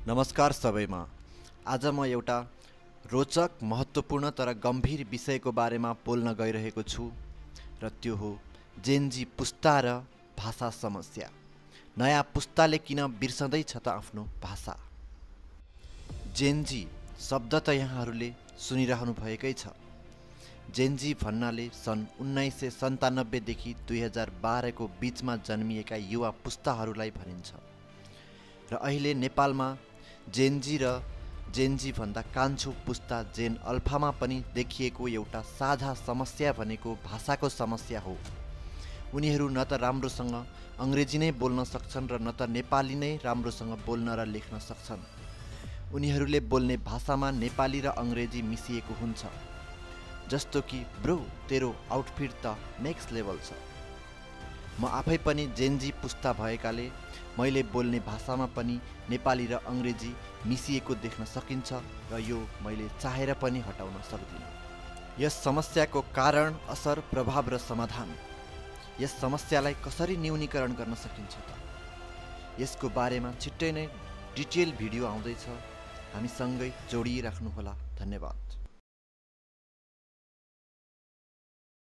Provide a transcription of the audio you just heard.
नमस्कार सबैमा। आज म एउटा रोचक, महत्त्वपूर्ण तर गम्भीर विषयको बारेमा बोल्न गइरहेको छु र त्यो हो जेनजी पुस्ता र भाषा समस्या। नयाँ पुस्ताले किन बिर्सँदैछ त आफ्नो भाषा? जेनजी शब्द त यहाँहरूले सुनिरहनु भएकै छ। जेनजी भन्नाले सन् 1997 देखि 2012 को बीचमा जन्मिएका युवा पुस्ताहरूलाई भनिन्छ। र अहिले नेपालमा जेनजी र जेनजी भन्दा कान्छो पुस्ता जेन अल्फामा पनि देखिएको एउटा साझा समस्या भनेको भाषाको समस्या हो। उनीहरू न त राम्रोसँग अङ्ग्रेजी नै बोल्न सक्छन् र न त नेपाली नै राम्रोसँग बोल्न र लेख्न सक्छन्। उनीहरूले बोल्ने भाषामा नेपाली र अङ्ग्रेजी मिसिएको हुन्छ। जस्तो कि ब्रो, तेरो आउटफिट त नेक्स्ट लेभल छ। म आफै पनि जेनजी पुस्ता भएकाले मैले बोल्ने भाषामा पनि नेपाली र अङ्ग्रेजी मिसिएको देख्न सकिन्छ र यो मैले चाहेर पनि हटाउन सक्दिनँ। यस समस्याको कारण, असर, प्रभाव र समाधान, यस समस्यालाई कसरी न्यूनीकरण गर्न सकिन्छ त? यसको बारेमा छिट्टै नै डिटेल भिडियो आउँदैछ। हामीसँगै जोडिराख्नुहोला। धन्यवाद।